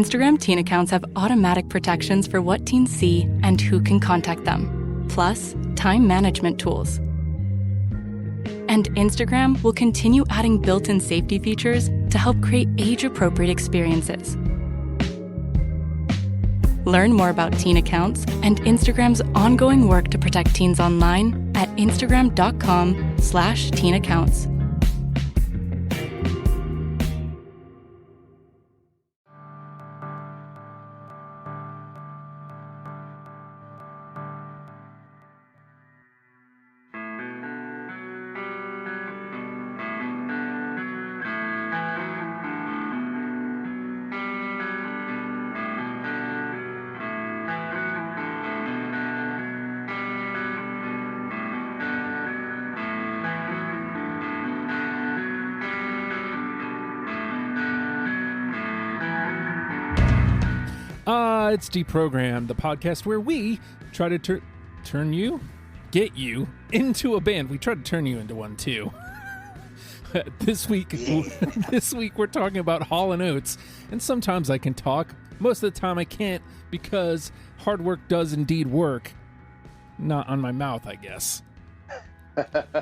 Instagram teen accounts have automatic protections for what teens see and who can contact them, plus time management tools. And Instagram will continue adding built-in safety features to help create age-appropriate experiences. Learn more about teen accounts and Instagram's ongoing work to protect teens online at instagram.com/teen accounts. It's Deprogrammed, the podcast where we try to get you into a band. We try to turn you into one too. This week we're talking about Hall Oates, and sometimes I can talk. Most of the time I can't because hard work does indeed work. Not on my mouth, I guess.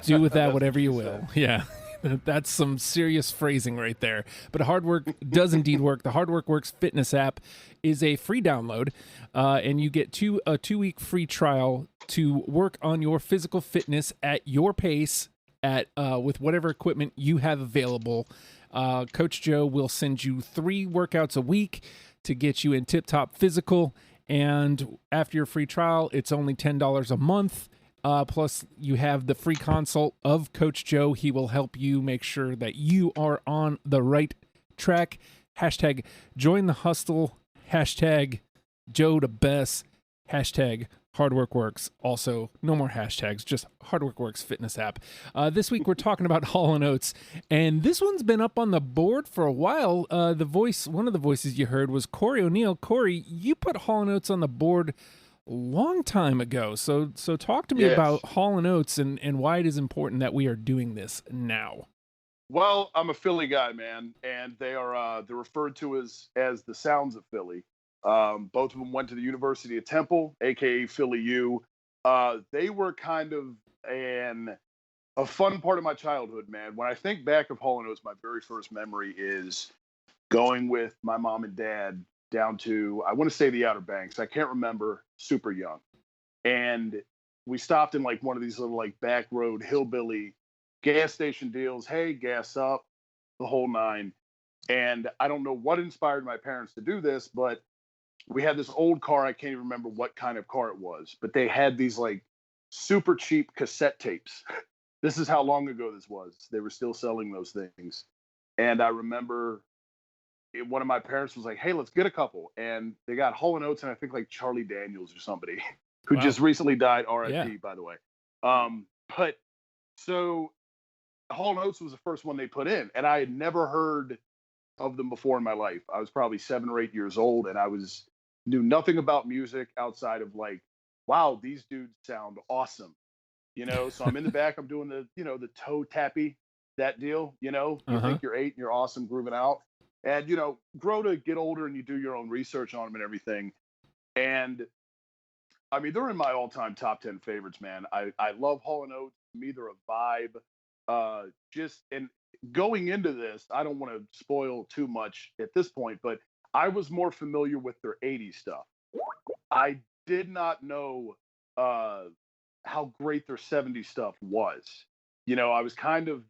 Do with that whatever you will. Yeah. That's some serious phrasing right there. But hard work does indeed work. The Hard Work Works fitness app is a free download, and you get a 2-week free trial to work on your physical fitness at your pace with whatever equipment you have available. Coach Joe will send you 3 workouts a week to get you in tip-top physical, and after your free trial, it's only $10 a month. Plus, you have the free consult of Coach Joe. He will help you make sure that you are on the right track. Hashtag join the hustle. Hashtag Joe the best. Hashtag Hard Work Works. Also, no more hashtags, just Hard Work Works fitness app. This week, we're talking about Hall Oates, and this one's been up on the board for a while. One of the voices you heard was Cory O'Neill. Cory, you put Hall Oates on the board long time ago. So talk to me about Hall Oates and why it is important that we are doing this now. Well, I'm a Philly guy, man, and they're referred to as the Sounds of Philly. Both of them went to the University of Temple, aka Philly U. They were kind of a fun part of my childhood, man. When I think back of Hall Oates, my very first memory is going with my mom and dad down to, I want to say, the Outer Banks. I can't remember, super young. And we stopped in like one of these little like back road hillbilly gas station deals. Hey, gas up, the whole nine. And I don't know what inspired my parents to do this, but we had this old car. I can't even remember what kind of car it was, but they had these like super cheap cassette tapes. This is how long ago this was. They were still selling those things. And I remember one of my parents was like, hey, let's get a couple. And they got Hall Oates and I think like Charlie Daniels or somebody who just recently died, R.I.P., by the way. But so Hall Oates was the first one they put in. And I had never heard of them before in my life. I was probably 7 or 8 years old, and I knew nothing about music outside of like, wow, these dudes sound awesome. So I'm in the back, I'm doing the toe tappy, that deal, you think you're 8 and you're awesome grooving out. And, grow to get older and you do your own research on them and everything. And I mean, they're in my all-time top 10 favorites, man. I love Hall & Oates. To me, they're a vibe. And going into this, I don't want to spoil too much at this point, but I was more familiar with their 80s stuff. I did not know how great their 70s stuff was. I was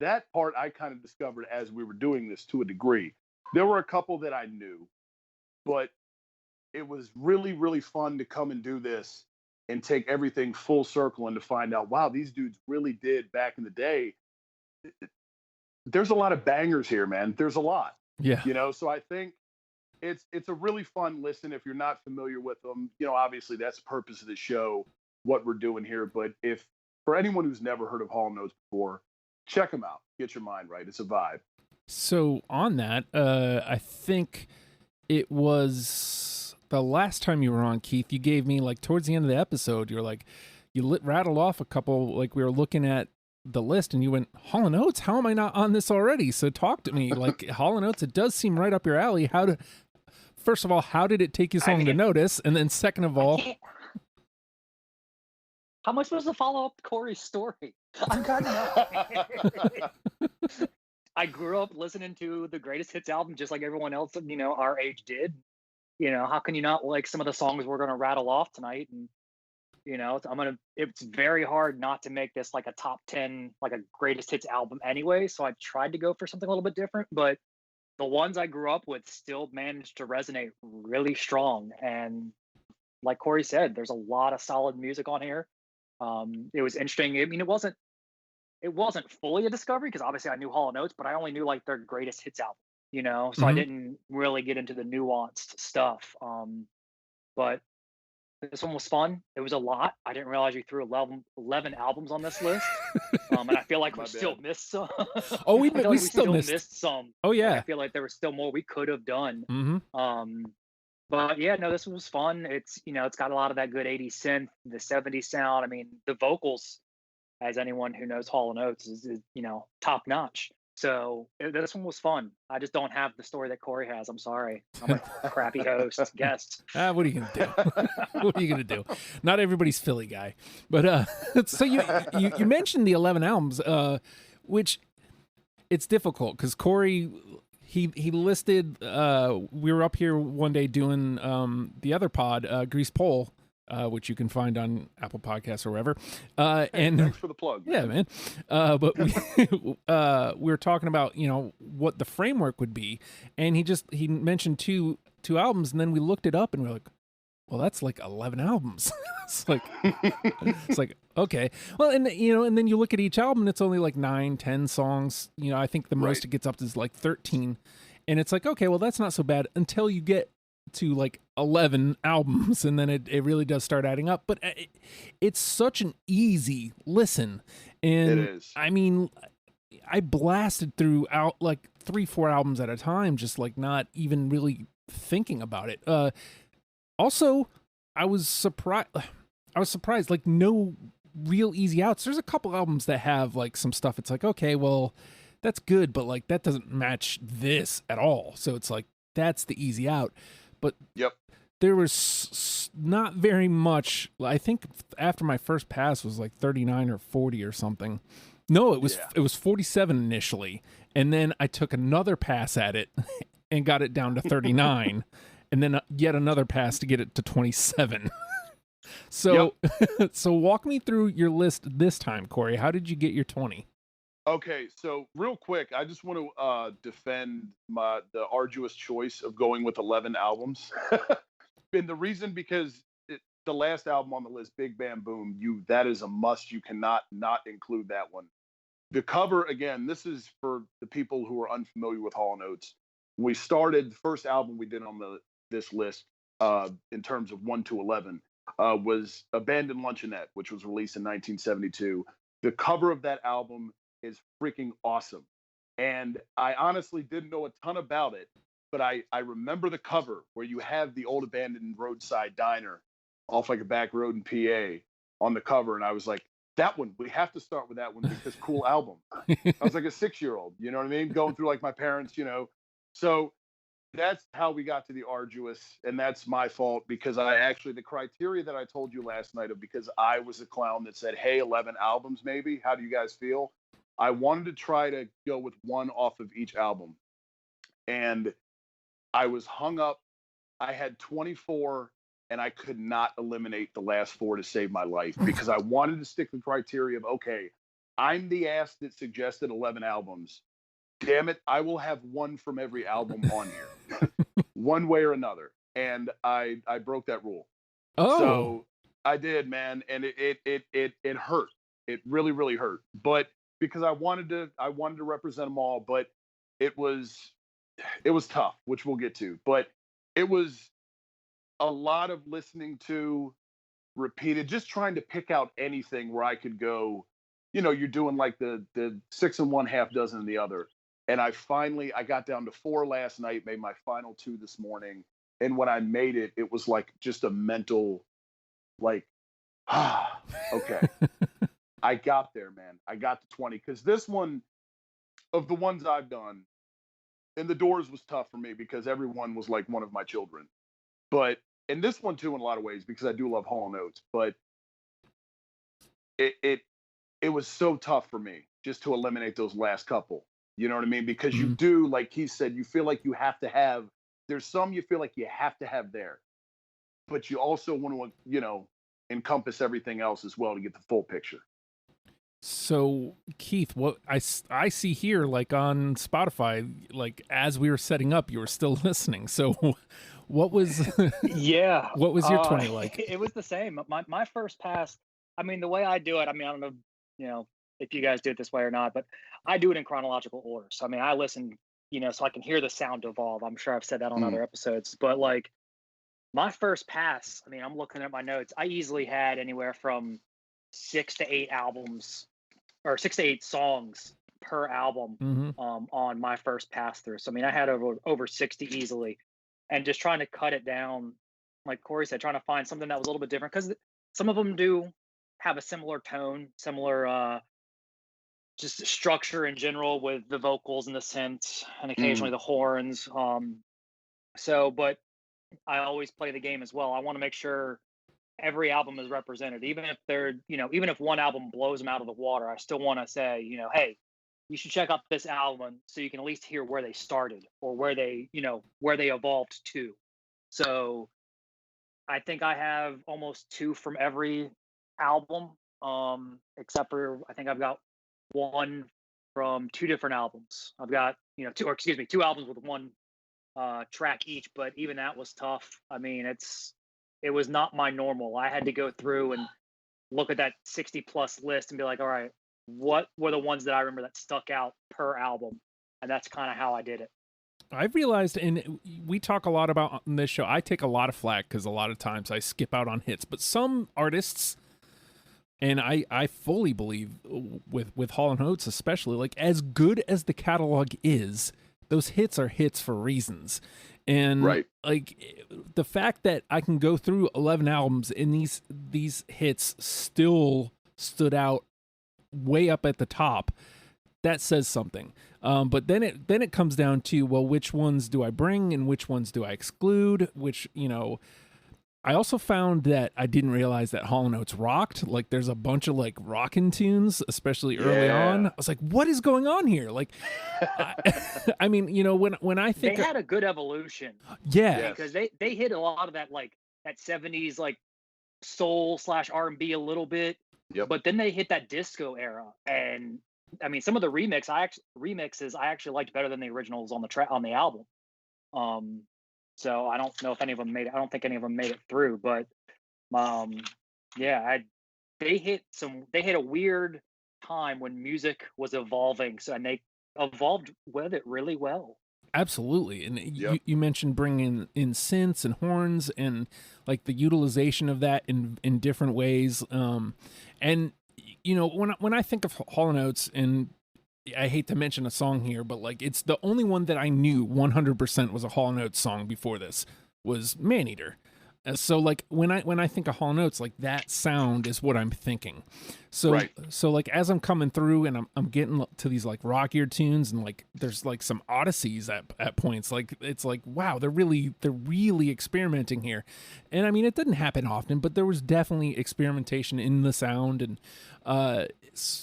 that part I kind of discovered as we were doing this to a degree. There were a couple that I knew, but it was really, really fun to come and do this and take everything full circle and to find out, wow, these dudes really did back in the day. There's a lot of bangers here, man. There's a lot. Yeah. So I think it's a really fun listen if you're not familiar with them. Obviously that's the purpose of the show, what we're doing here. But if for anyone who's never heard of Hall & Oates before, check them out. Get your mind right. It's a vibe. So on that, I think it was the last time you were on, Keith, you gave me like towards the end of the episode, you're like, rattled off a couple, like we were looking at the list and you went, Hall & Oates, how am I not on this already? So talk to me. Like Hall & Oates, it does seem right up your alley. first of all, how did it take you so long to notice? And then second of all, how much was the follow up to Cory's story? I'm kind of I grew up listening to the greatest hits album just like everyone else, our age did. How can you not like some of the songs we're going to rattle off tonight? And, it's very hard not to make this like a top 10, like a greatest hits album anyway. So I tried to go for something a little bit different, but the ones I grew up with still managed to resonate really strong. And like Cory said, there's a lot of solid music on here. It was interesting. I mean, it wasn't fully a discovery because obviously I knew Hall Oates, but I only knew like their greatest hits album, so I didn't really get into the nuanced stuff. But this one was fun. It was a lot. I didn't realize you threw 11 albums on this list. And I feel like we still missed some. Oh, we still missed some. Oh, yeah. I feel like there was still more we could have done. Mm-hmm. But yeah, no, this one was fun. It's, it's got a lot of that good 80s synth, the 70s sound. I mean, the vocals, as anyone who knows Hall & Oates is top notch. So this one was fun. I just don't have the story that Cory has. I'm sorry. I'm a crappy host, guest. What are you going to do? What are you going to do? Not everybody's Philly guy. But so you mentioned the 11 albums, which it's difficult because Cory, he listed, we were up here one day doing the other pod, Grease Pole, which you can find on Apple Podcasts or wherever. And thanks for the plug. Yeah, man. But we were talking about, what the framework would be. And he mentioned two albums, and then we looked it up and we're like, well, that's like 11 albums. it's like, okay. Well, and then you look at each album and it's only like 9-10 songs. I think the most it gets up to is like 13. And it's like, okay, well, that's not so bad until you get to like 11 albums, and then it really does start adding up. But it's such an easy listen, and it is. I mean, I blasted through like 3-4 albums at a time, just like not even really thinking about it. Also, I was surprised, like no real easy outs. There's a couple albums that have like some stuff. It's like, okay, well, that's good, but like that doesn't match this at all. So it's like, that's the easy out. But there was not very much. I think after my first pass was like 39 or 40 or something. No, it was 47 initially. And then I took another pass at it and got it down to 39. And then yet another pass to get it to 27. So so walk me through your list this time, Cory. How did you get your 20? Okay, so real quick, I just want to defend the arduous choice of going with 11 albums. And the reason because the last album on the list, Big Bam Boom, that is a must. You cannot not include that one. The cover, again, this is for the people who are unfamiliar with Hall & Oates. When we started, the first album we did on this list, in terms of 1 to 11, was Abandoned Luncheonette, which was released in 1972. The cover of that album is freaking awesome. And I honestly didn't know a ton about it, but I remember the cover where you have the old abandoned roadside diner off like a back road in PA on the cover. And I was like, that one, we have to start with that one because cool album. I was like a 6-year-old, you know what I mean? Going through like my parents, So that's how we got to the arduous. And that's my fault because the criteria that I told you last night of because I was a clown that said, hey, 11 albums maybe. How do you guys feel? I wanted to try to go with one off of each album. And I was hung up. I had 24 and I could not eliminate the last 4 to save my life because I wanted to stick to the criteria of, okay, I'm the ass that suggested 11 albums. Damn it, I will have one from every album on here, one way or another. And I broke that rule. Oh, so I did, man. And it hurt. It really, really hurt. But because I wanted to represent them all, but it was tough, which we'll get to. But it was a lot of listening to repeated, just trying to pick out anything where I could go, you're doing like the 6 and 1/2 dozen and the other. And I got down to 4 last night, made my final 2 this morning. And when I made it, it was like just a mental, like, okay. I got there, man. I got to 20 because this one, of the ones I've done, and the Doors was tough for me because everyone was like one of my children. But and this one too in a lot of ways because I do love Hall Oates, but it was so tough for me just to eliminate those last couple. You know what I mean? Because you do, like he said, you feel like you have to have. There's some you feel like you have to have there, but you also want to, you know, encompass everything else as well to get the full picture. So, Keith, what I see here, like on Spotify, like as we were setting up, you were still listening. So, what was what was your 20 like? It was the same. My first pass. I mean, the way I do it. I mean, I don't know, you know, if you guys do it this way or not, but I do it in chronological order. So, I mean, I listen, you know, so I can hear the sound evolve. I'm sure I've said that on other episodes, but like my first pass. I mean, I'm looking at my notes. I easily had anywhere from 6 to 8 albums. Or 6 to 8 songs per album on my first pass through. So I mean, I had over 60 easily, and just trying to cut it down, like Cory said, trying to find something that was a little bit different because some of them do have a similar tone, similar just structure in general with the vocals and the synths and occasionally the horns. But I always play the game as well. I want to make sure every album is represented, even if they're, you know, even if one album blows them out of the water, I still want to say, you know, hey, you should check out this album so you can at least hear where they started or where they, you know, where they evolved to. So I think I have almost 2 from every album, except for I think I've got 1 from 2 different albums. I've got, you know, 2 albums with 1 track each, but even that was tough. I mean, it was not my normal. I had to go through and look at that 60 plus list and be like, all right, what were the ones that I remember that stuck out per album? And that's kind of how I did it. I've realized, and we talk a lot about on this show, I take a lot of flack because a lot of times I skip out on hits, but some artists, and I fully believe with Hall & Oates especially, like as good as the catalog is, those hits are hits for reasons. And like the fact that I can go through 11 albums and these hits still stood out way up at the top, that says something. But then it comes down to, well, which ones do I bring and which ones do I exclude? Which, you know, I also found that I didn't realize that Hall & Oates rocked. Like, there's a bunch of, like, rockin' tunes, especially early on. I was like, what is going on here? Like, I mean, you know, when I think... They had a good evolution. Yeah. Because they hit a lot of that, like, that 70s, like, soul/R&B a little bit. Yep. But then they hit that disco era. And, I mean, some of the remixes I actually liked better than the originals on the album. So I don't know if any of them made it. I don't think any of them made it through, but they hit a weird time when music was evolving. So, and they evolved with it really well. Absolutely. And you mentioned bringing in synths and horns and like the utilization of that in different ways. And you know, when I think of Hall & Oates, and I hate to mention a song here, but like it's the only one that I knew 100% was a Hall & Oates song before this was Maneater. So like when I think of Hall & Oates, like that sound is what I'm thinking. So so like as I'm coming through and I'm getting to these like rockier tunes and like there's like some odysseys at points, like it's like, wow, they're really experimenting here. And I mean, it didn't happen often, but there was definitely experimentation in the sound. And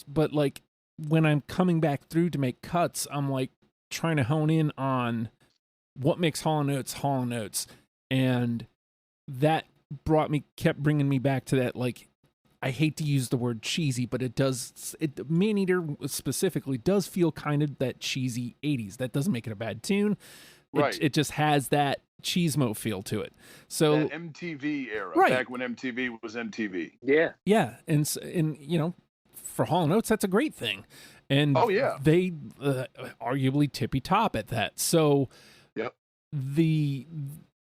but like when I'm coming back through to make cuts, I'm like trying to hone in on what makes Hall & Oates, and that kept bringing me back to that, like, I hate to use the word cheesy, but Maneater specifically does feel kind of that cheesy 80s. That doesn't make it a bad tune. Right. It just has that cheesemo feel to it. So that MTV era, back when MTV was MTV. Yeah. Yeah. And you know, for Hall & Oates, that's a great thing. And they arguably tippy top at that. So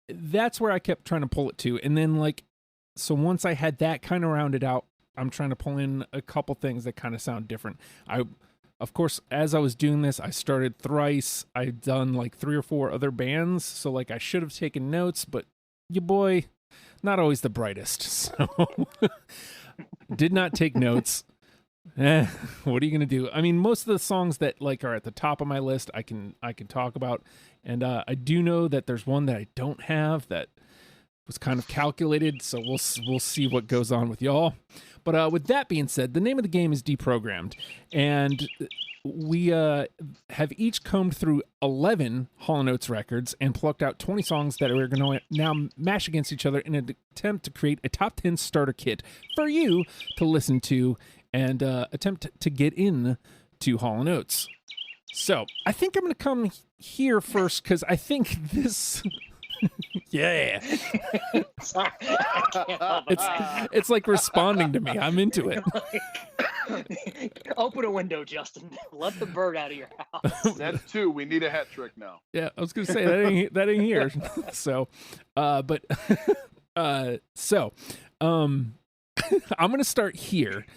that's where I kept trying to pull it to. And then like, so once I had that kind of rounded out, I'm trying to pull in a couple things that kind of sound different. Of course, as I was doing this, I started Thrice. I'd done like 3 or 4 other bands. So like I should have taken notes, but your boy, not always the brightest. So did not take notes. What are you gonna do? I mean, most of the songs that like are at the top of my list, I can talk about, and I do know that there's one that I don't have that was kind of calculated. So we'll see what goes on with y'all. But with that being said, the name of the game is Deprogrammed, and we have each combed through 11 Hall Oates records and plucked out 20 songs that we're going to now mash against each other in an attempt to create a top 10 starter kit for you to listen to and attempt to get in to Hall & Oates. So I think I'm going to come here first because I think this... yeah. Sorry. I can't help it. It's like responding to me. I'm into it. Open a window, Justin. Let the bird out of your house. That's 2. We need a hat trick now. Yeah, I was gonna say that ain't here. So, I'm gonna start here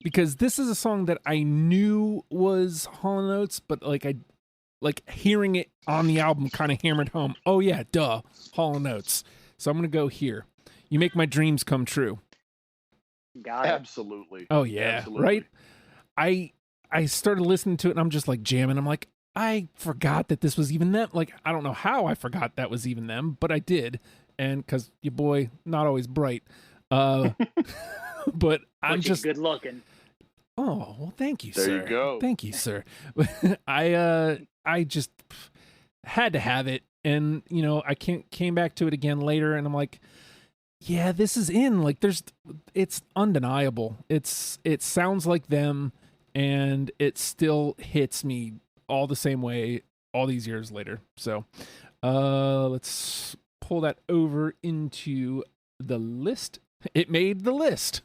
because this is a song that I knew was Hall & Oates, but like hearing it on the album kind of hammered home. Oh yeah, duh, Hall & Oates. So I'm gonna go here. You Make My Dreams Come True. Got it. Absolutely. Oh yeah, Absolutely. right. I started listening to it and I'm just like jamming. I'm like, I forgot that this was even them. Like, I don't know how I forgot that was even them, but I did. And because your boy, not always bright. But I'm just good looking. Oh, well, thank you, There sir. you go. Thank you, sir. I just had to have it. And, you know, I came back to it again later and I'm like, yeah, this is in. Like, it's undeniable. It sounds like them and it still hits me all the same way all these years later. So, let's pull that over into the list. It made the list.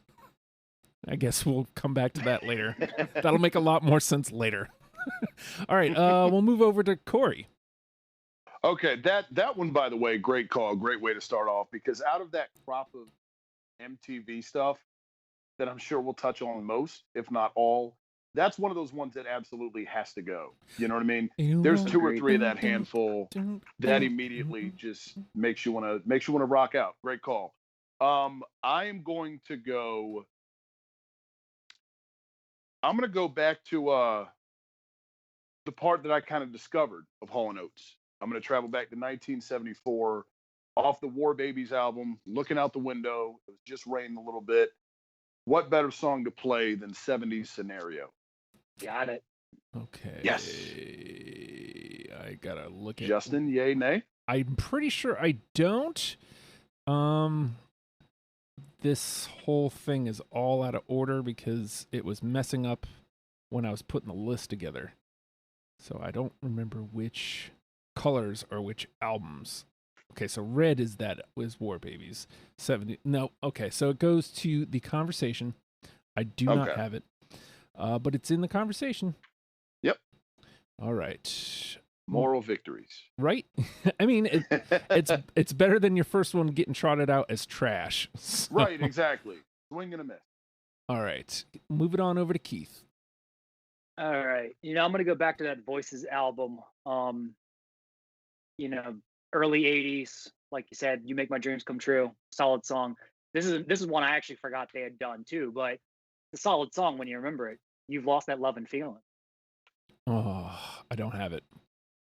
I guess we'll come back to that later. That'll make a lot more sense later. All right, we'll move over to Cory. Okay, that one, by the way, great call, great way to start off, because out of that crop of MTV stuff that I'm sure we'll touch on most, if not all, that's one of those ones that absolutely has to go. You know what I mean? There's 2 or 3 of that handful that immediately just makes you want to rock out. Great call. I am going to go. I'm going to go back to the part that I kind of discovered of Hall & Oates. I'm going to travel back to 1974, off the War Babies album, looking out the window. It was just raining a little bit. What better song to play than 70s Scenario? Got it. Okay. Yes. I got to look at Justin, yay, nay? I'm pretty sure I don't. This whole thing is all out of order because it was messing up when I was putting the list together. So I don't remember which colors or which albums. Okay, so red is War Babies. 70. No, okay, so it goes to The Conversation. I do not have it. But it's in The Conversation. Yep. All right. Moral victories. Right? I mean, it's better than your first one getting trotted out as trash. So. Right, exactly. Swing and a miss. All right. Move it on over to Keith. All right. You know, I'm going to go back to that Voices album. You know, early 80s, like you said, You Make My Dreams Come True. Solid song. This is one I actually forgot they had done too, but it's a solid song when you remember it. You've Lost That Love and Feeling. Oh, I don't have it.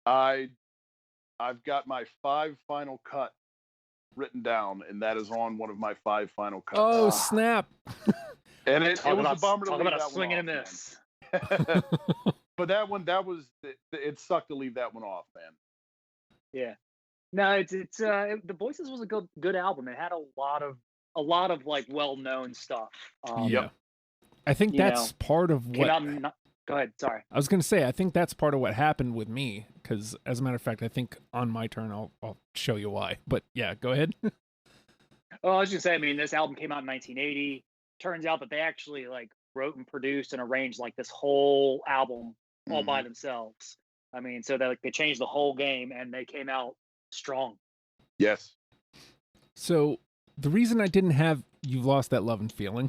I've got my 5 final cut written down, and that is on one of my 5 final cuts. Oh, snap. And it was a bummer to talk leave about that a swing and one a off, miss. But that one, it sucked to leave that one off, man. Yeah. No, it's The Voices was a good album. It had a lot of like well-known stuff. Yeah. I think that's part of what... Go ahead. Sorry. I was going to say, I think that's part of what happened with me, because as a matter of fact, I think on my turn, I'll show you why. But yeah, go ahead. Well, I was going to say, I mean, this album came out in 1980. Turns out that they actually like wrote and produced and arranged like this whole album all by themselves. I mean, so they changed the whole game and they came out strong. Yes. So the reason I didn't have You've Lost That Love and Feeling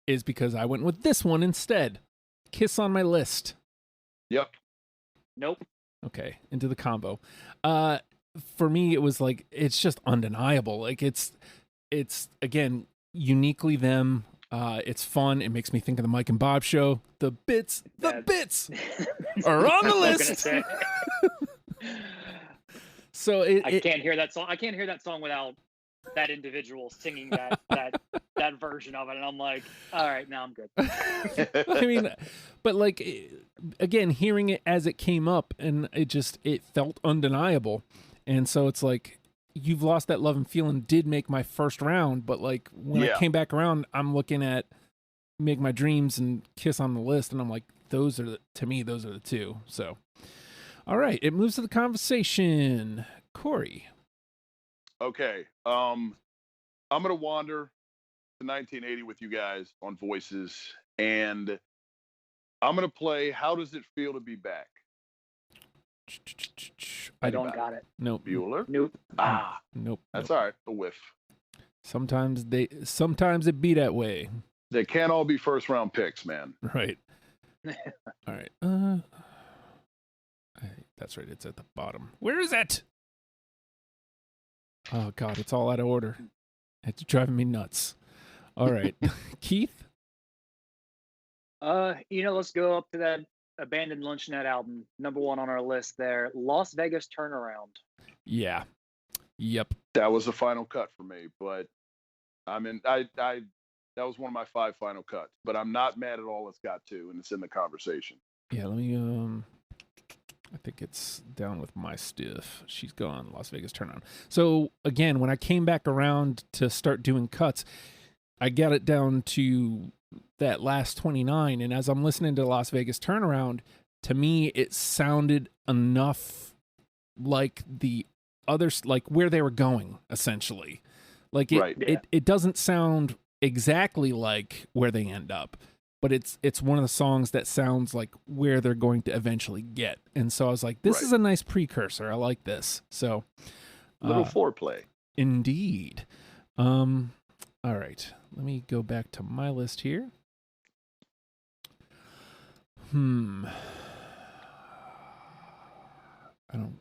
is because I went with this one instead. Kiss on My List. Yep. Nope. Okay, into the combo. For me, it was like, it's just undeniable. Like it's again, uniquely them. It's fun. It makes me think of the Mike and Bob show. The bits are on the list. So I can't hear that song. I can't hear that song without that individual singing that version of it, and I'm like, all right, now I'm good. I mean, but like, again, hearing it as it came up, and it felt undeniable, and so it's like, You've Lost That Love and Feeling did make my first round, but like when I came back around, I'm looking at Make My Dreams and Kiss on the list, and I'm like, to me those are the two. So, all right, it moves to the conversation. Cory. Okay, I'm gonna wander to 1980 with you guys on Voices, and I'm gonna play "How Does It Feel to Be Back." I don't got it. Nope. Bueller? Nope. Nope. That's all right. A whiff. Sometimes it be that way. They can't all be first round picks, man. Right. All right. That's right. It's at the bottom. Where is it? Oh God, it's all out of order. It's driving me nuts. All right, Keith. Let's go up to that Abandoned Luncheonette album, number 1 on our list there, Las Vegas Turnaround. Yeah. Yep. That was the final cut for me, but I that was one of my 5 final cuts, but I'm not mad at all it's got to, and it's in the conversation. Yeah, let me I think it's down with my stiff. She's gone. Las Vegas Turnaround. So again, when I came back around to start doing cuts, I got it down to that last 29, and as I'm listening to Las Vegas Turnaround, to me it sounded enough like the others, like where they were going, essentially. Like it doesn't sound exactly like where they end up, but it's one of the songs that sounds like where they're going to eventually get. And so I was like, this is a nice precursor. I like this. So little foreplay. Indeed. All right. Let me go back to my list here. I'm gonna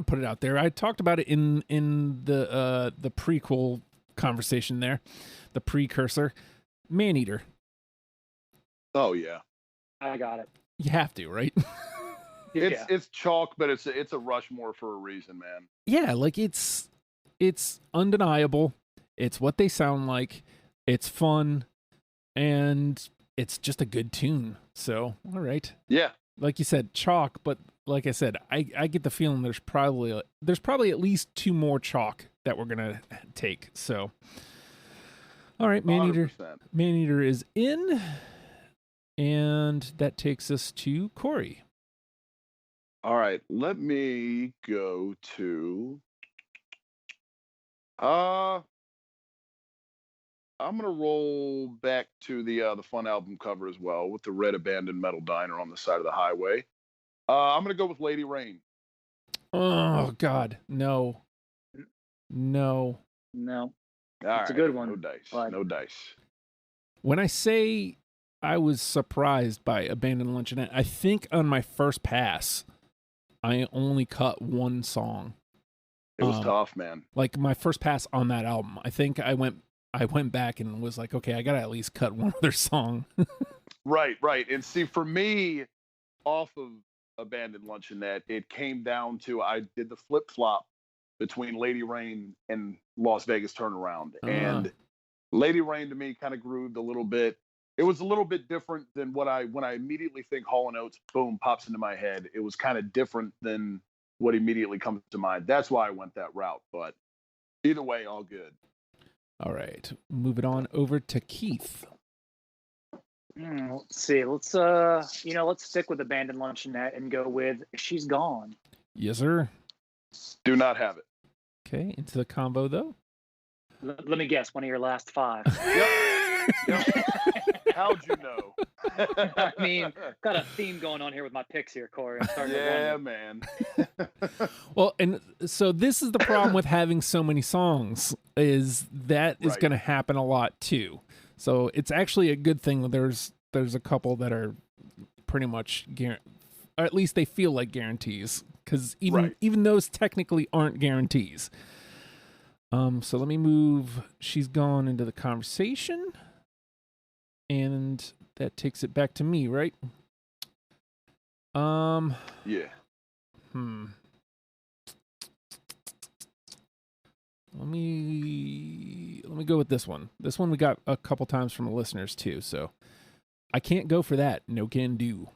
put it out there. I talked about it in the prequel conversation there, the precursor, Maneater. Oh yeah, I got it. You have to, right? It's chalk, but it's a Rushmore for a reason, man. Yeah, like it's undeniable. It's what they sound like. It's fun, and it's just a good tune. So, all right. Yeah. Like you said, chalk, but like I said, I get the feeling there's probably at least 2 more chalk that we're gonna take. So, all right, Maneater. 100%. Maneater is in, and that takes us to Cory. All right, let me go to. I'm gonna roll back to the Fun album cover as well, with the red abandoned metal diner on the side of the highway. I'm gonna go with Lady Rain. Oh God, no. It's a good one. No dice. But... No dice. When I say I was surprised by Abandoned Luncheonette, I think on my first pass, I only cut 1 song. It was tough, man. Like my first pass on that album, I think I went back and was like, okay, I gotta at least cut 1 other song. Right. And see, for me, off of Abandoned Luncheonette, it came down to I did the flip flop between Lady Rain and Las Vegas Turnaround, and Lady Rain to me kind of grooved a little bit. It was a little bit different than when I immediately think Hall Oates, boom, pops into my head. It was kind of different than what immediately comes to mind. That's why I went that route. But either way, all good. All right, move it on over to Keith. Let's see. Let's stick with Abandoned Luncheonette and go with She's Gone. Yes, sir. Do not have it. Okay, into the combo though. Let me guess. One of your last 5. Yep. How'd you know? I mean, got a theme going on here with my picks here, Cory. I'm starting to wonder. Man. Well, and so this is the problem with having so many songs, is that is going to happen a lot too. So it's actually a good thing that there's a couple that are pretty much or at least they feel like guarantees, because even those technically aren't guarantees. So let me move She's Gone into the conversation. And that takes it back to me, right? Yeah. Let me go with this one. This one we got a couple times from the listeners too, so I can't go for that. No can do.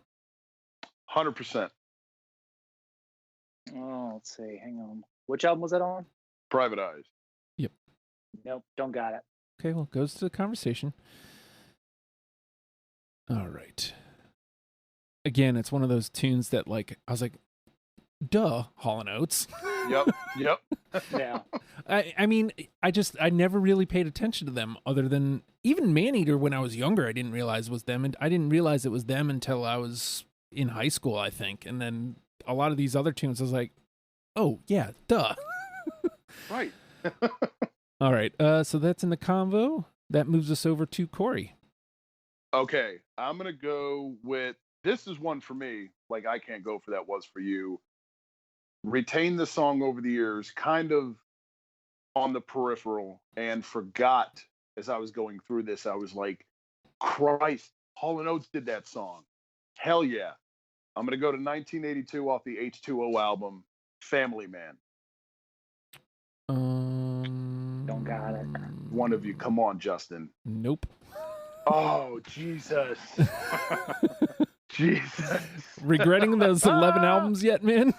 100%. Oh, let's see. Hang on. Which album was that on? Private Eyes. Yep. Nope, don't got it. Okay, well, goes to the conversation. All right. Again, it's one of those tunes that, like, I was like, duh, Hall Oates. Yep. Yeah. I mean, I never really paid attention to them other than even Maneater when I was younger. I didn't realize it was them, and I didn't realize it was them until I was in high school, I think. And then a lot of these other tunes, I was like, oh, yeah, duh. Right. All right, so that's in the convo. That moves us over to Cory. Okay, I'm going to go with, this is one for me, like I can't go for that was for you. Retained the song over the years, kind of on the peripheral, and forgot as I was going through this. I was like, Christ, Hall & Oates did that song. Hell yeah. I'm going to go to 1982 off the H2O album, Family Man. Don't got it. One of you, come on, Justin. Nope. Oh, Jesus. Jesus. Regretting those 11 albums yet, man?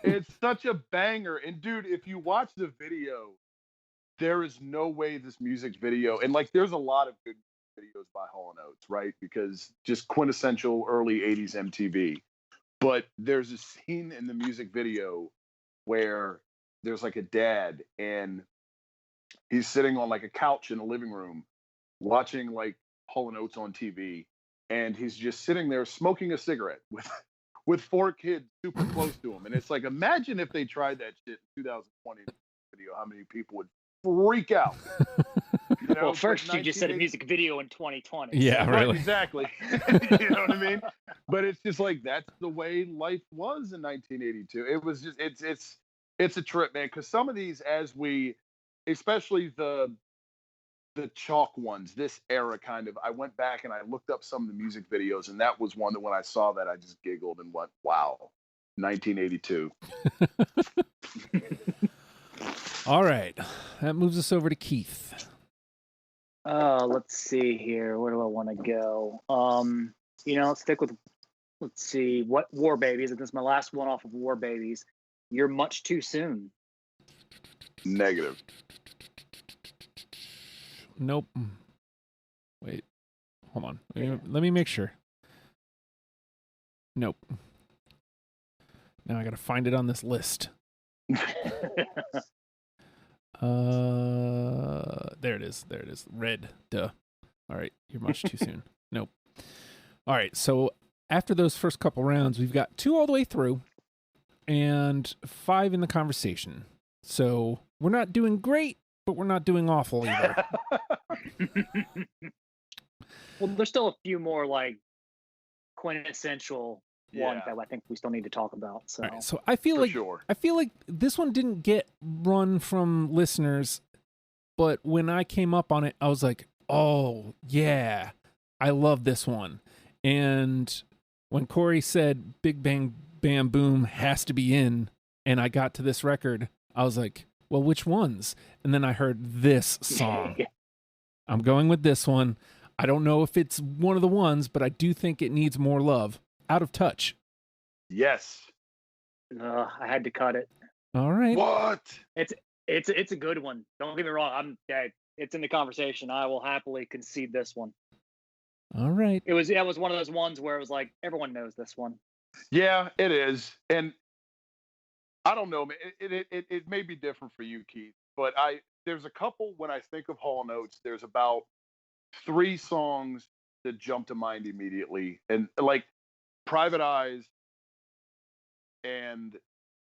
It's such a banger. And dude, if you watch the video, there is no way this music video, and like there's a lot of good videos by Hall & Oates, right? Because just quintessential early 80s MTV. But there's a scene in the music video where there's like a dad and he's sitting on like a couch in a living room watching like Hall & Oates on TV, and he's just sitting there smoking a cigarette with four kids super close to him. And it's like, imagine if they tried that shit in 2020 video, how many people would freak out. You know, well, first you just said a music video in 2020. Yeah, right, really. exactly. You know what I mean? But it's just like, that's the way life was in 1982. It was just, it's a trip, man. Because some of these, as we, especially the chalk ones, this era kind of, I went back and I looked up some of the music videos, and that was one that when I saw that, I just giggled and went, wow, 1982. All right. That moves us over to Keith. Let's see here. Where do I want to go? Stick with, let's see, what War Babies. This is my last one off of War Babies. You're Much Too Soon. Negative. Nope. Wait. Hold on. Let me make sure. Nope. Now I got to find it on this list. There it is. Red. Duh. All right. You're Much Too Soon. Nope. All right. So after those first couple rounds, we've got 2 all the way through and 5 in the conversation. So we're not doing great, but we're not doing awful either. Well, there's still a few more like quintessential ones that I think we still need to talk about. So, right, so I feel like this one didn't get run from listeners, but when I came up on it, I was like, oh yeah, I love this one. And when Cory said Big Bang Bam Boom has to be in, and I got to this record, I was like, well, which ones? And then I heard this song. I'm going with this one. I don't know if it's one of the ones, but I do think it needs more love. Out of Touch. Yes. I had to cut it. All right. What? It's a good one. Don't get me wrong. It's in the conversation. I will happily concede this one. All right. It was one of those ones where it was like everyone knows this one. Yeah, it is. And I don't know, man. It may be different for you, Keith, but there's a couple when I think of Hall & Oates, there's about 3 songs that jump to mind immediately. And like Private Eyes, and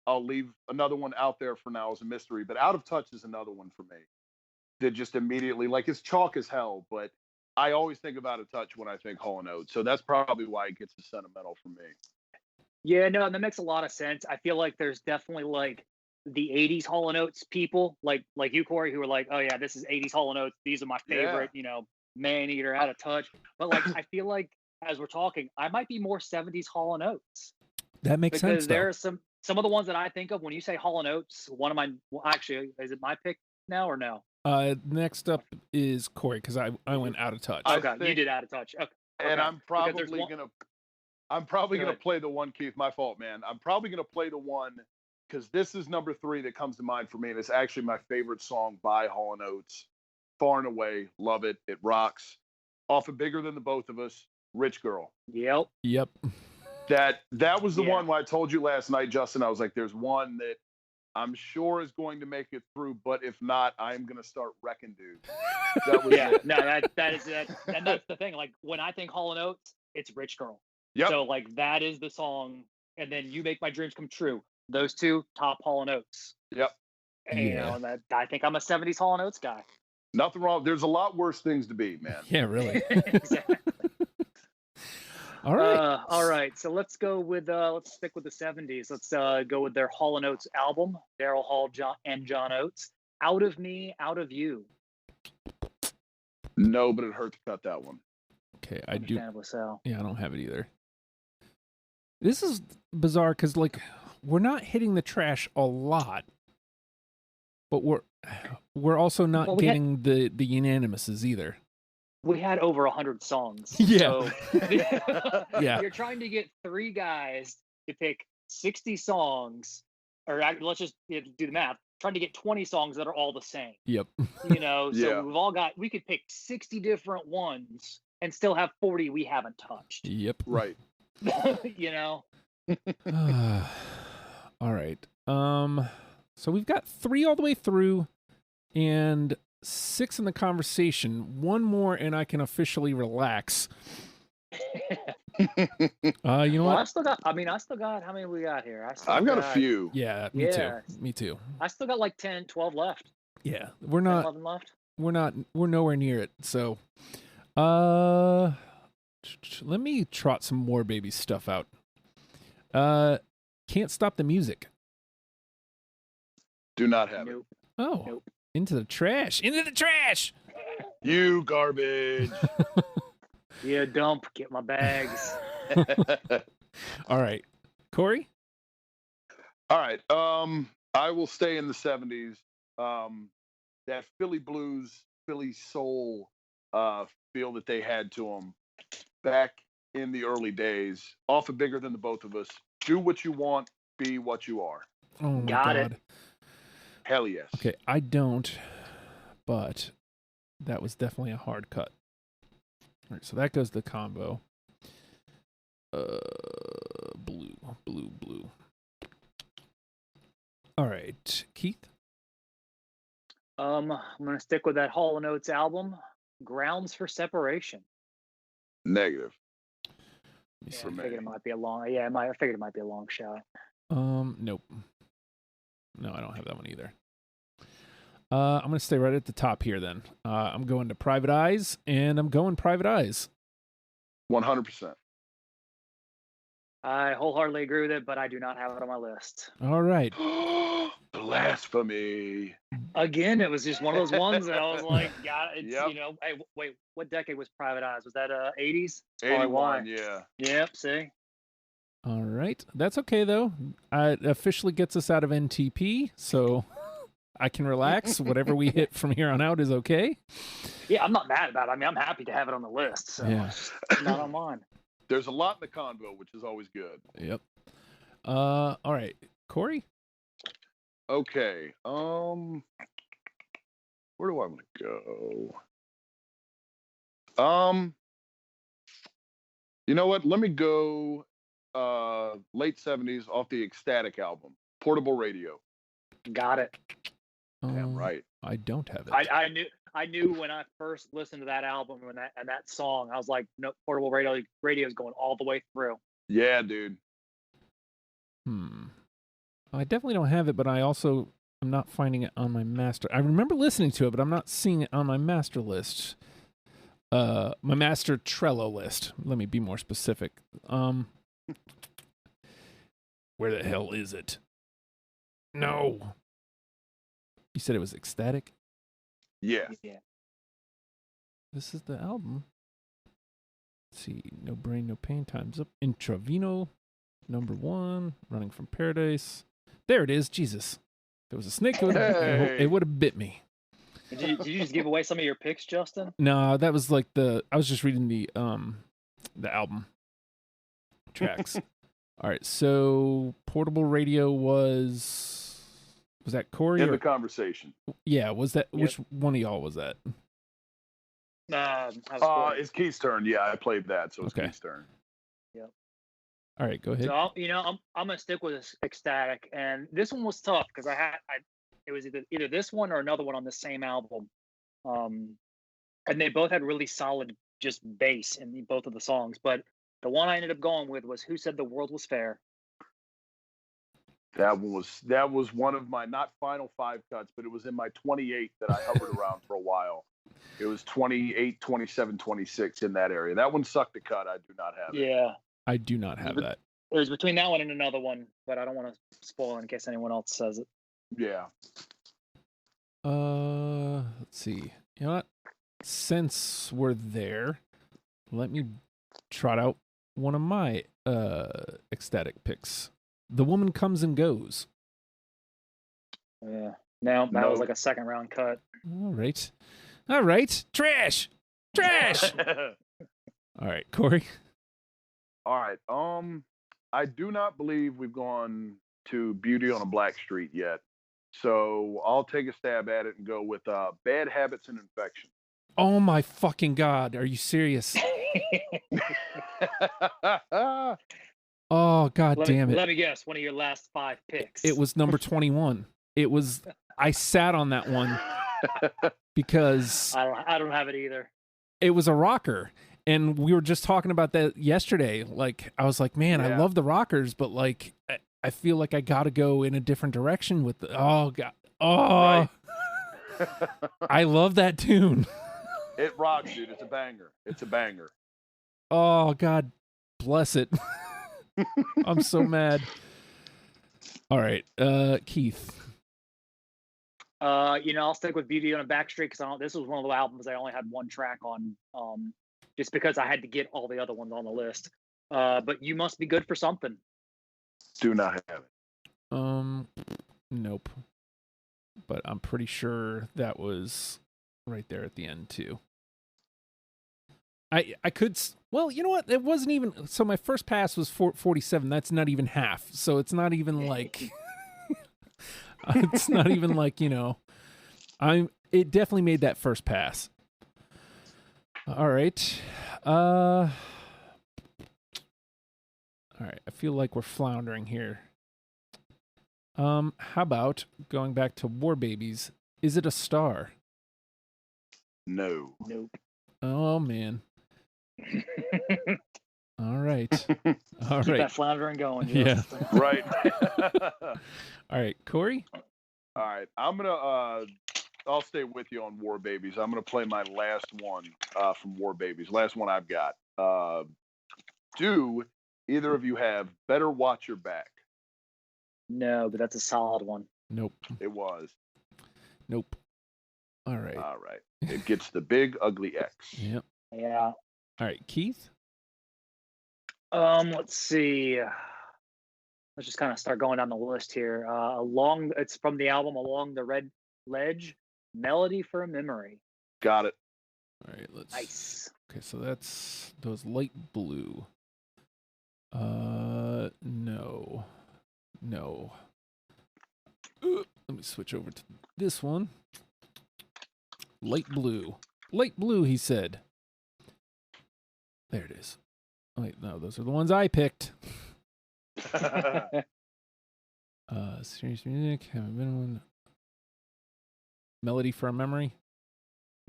I'll leave another one out there for now as a mystery, but Out of Touch is another one for me that just immediately, like, it's chalk as hell, but I always think of Out of Touch when I think Hall & Oates. So that's probably why it gets the sentimental for me. Yeah, no, that makes a lot of sense. I feel like there's definitely like the 80s Hall & Oates people, like you, Corey, who were like, oh yeah, this is 80s Hall & Oates. These are my favorite, Man Eater, Out of Touch. But like, I feel like as we're talking, I might be more 70s Hall & Oates. That makes sense, Because there are some of the ones that I think of when you say Hall & Oates. One of my, actually, is it my pick now or no? Next up is Cory, because I went Out of Touch. Okay, you did Out of Touch. Okay. And I'm probably gonna Good. play the one, Keith. My fault, man. I'm probably gonna play the one because this is number 3 that comes to mind for me, and it's actually my favorite song by Hall & Oates, far and away. Love it. It rocks. Off of Bigger Than the Both of Us, Rich Girl. Yep. That was the one where I told you last night, Justin. I was like, there's one that I'm sure is going to make it through, but if not, I'm gonna start wrecking dude. That was it. No, that is it. And that's the thing. Like when I think Hall & Oates, it's Rich Girl. Yep. So like that is the song, and then You Make My Dreams Come True. Those two top Hall & Oates. Yep. And, you know, that I think I'm a 70s Hall & Oates guy. Nothing wrong. There's a lot worse things to be, man. Yeah, really. Exactly. All right. All right. So let's go with let's stick with the 70s. Let's go with their Hall & Oates album, Daryl Hall and John Oates. Out of Me, Out of You. No, but it hurt to cut that one. Okay, I do. So. Yeah, I don't have it either. This is bizarre because like we're not hitting the trash a lot, but we're also not getting the unanimouses either. We had over 100 songs. Yeah. So, yeah. You're trying to get 3 guys to pick 60 songs, or let's just do the math. Trying to get 20 songs that are all the same. Yep. You know, so we could pick 60 different ones and still have 40 we haven't touched. Yep. Right. You know. All right. So we've got 3 all the way through, and 6 in the conversation. One more, and I can officially relax. You know what? I still got. How many we got here? I've got a few. Yeah, me too. Me too. I still got like 10, 12 left. Yeah, we're not. 11 left. We're nowhere near it. So, let me trot some more baby stuff out. Can't Stop the Music. Do not have it. Oh, nope. Into the trash. Into the trash. You garbage. Yeah, dump. Get my bags. All right, Cory. All right. I will stay in the 70s. That Philly blues, Philly soul feel that they had to them back in the early days. Off of Bigger Than the Both of Us. Do what you want, be what you are. Oh my Got God. it. Hell yes. Okay, I don't, but that was definitely a hard cut. All right, so that goes the combo. Blue. All right, Keith. I'm gonna stick with that Hall & Oates album, Grounds for Separation. Negative. I figured it might be a long. Yeah, I figured it might be a long shot. Nope. No, I don't have that one either. I'm going to stay right at the top here then. I'm going to Private Eyes, and I'm going Private Eyes. 100%. I wholeheartedly agree with it, but I do not have it on my list. All right. Blasphemy. Again, it was just one of those ones that I was like, yeah, it's, Yep. you know, hey, wait, what decade was Private Eyes? Was that 80s? 81, yeah. Yep, see? All right. That's okay, though. It officially gets us out of NTP, so I can relax. Whatever we hit from here on out is okay. Yeah, I'm not mad about it. I mean, I'm happy to have it on the list. So Yeah. it's not on mine. There's a lot in the convo, which is always good. Yep. All right. Cory? Okay. Where do I want to go? You know what? Let me go late 70s off the Ecstatic album, Portable Radio. Got it. Damn right. I don't have it. I knew when I first listened to that album and that song, I was like, no, Portable Radio is going all the way through. Yeah, dude. I definitely don't have it, but I also am not finding it on my master. I remember listening to it, but I'm not seeing it on my master list. My master Trello list. Let me be more specific. Where the hell is it? No. You said it was Ecstatic? Yeah. Yeah. This is the album. Let's see. No Brain, No Pain, Time's Up. Intraveno, number 1. Running from Paradise. There it is. Jesus. If it was a snake, it would have bit me. Did you just give away some of your picks, Justin? No, that was like I was just reading the album tracks. All right, so Portable Radio was that Cory? In the conversation. Yeah, was that Yep. which one of y'all was that? It's Keith's turn. Yeah, I played that, so it's Okay. Keith's turn. All right, go ahead. So I'm gonna stick with Ecstatic, and this one was tough because it was either this one or another one on the same album, and they both had really solid just bass in both of the songs. But the one I ended up going with was "Who Said the World Was Fair." That was one of my not final 5 cuts, but it was in my 28 that I hovered around for a while. It was 28, 27, 26 in that area. That one sucked a cut. I do not have it. Yeah, I do not have that. it was between that one and another one, but I don't want to spoil in case anyone else says it. Yeah. Let's see. You know what? Since we're there, let me trot out one of my Ecstatic picks. The Woman Comes and Goes. Yeah, no, that was No. like a second round cut. All right. Trash. All right, Cory. All right. I do not believe we've gone to Beauty on a Black Street yet. So I'll take a stab at it and go with Bad Habits and Infection. Oh my fucking God. Are you serious? Oh, God damn it. Let me guess, one of your last 5 picks. It was number 21. I sat on that one because I don't have it either. it was a rocker. And we were just talking about that yesterday. Like, I was like, man, I Yeah. love the rockers, but like, I feel like I got to go in a different direction with oh, God. Oh, Right. I love that tune. It rocks, dude. It's a banger. It's a banger. Oh, God bless it. I'm so mad. All right, Keith. I'll stick with Beauty on a Back Street because this was one of the albums I only had one track on, just because I had to get all the other ones on the list. But You Must Be Good for Something. Do not have it. Nope. But I'm pretty sure that was right there at the end too. I could, well, you know what? It wasn't even, so my first pass was 47. That's not even half. So it's not even like, it's not even like, it definitely made that first pass. All right. All right. I feel like we're floundering here. How about going back to War Babies? Is it a star? No. Nope. Oh man. All right. All Keep right. that floundering going. Yeah. Justin. Right. All right, Cory. All right. I'm going to I'll stay with you on War Babies. I'm going to play my last one from War Babies. Last one I've got. Do either of you have Better Watch Your Back? No, but that's a solid one. Nope. It was. Nope. All right. All right. It gets the Big Ugly X. Yep. Yeah. All right, Keith. Let's see. Let's just kind of start going down the list here. It's from the album Along the Red Ledge, Melody for a Memory. Got it. All right, let's. Nice. Okay, so that's those light blue. No. Let me switch over to this one. Light blue. Light blue, he said. There it is. Wait, no, those are the ones I picked. Serious music. Haven't been one. Melody for a Memory.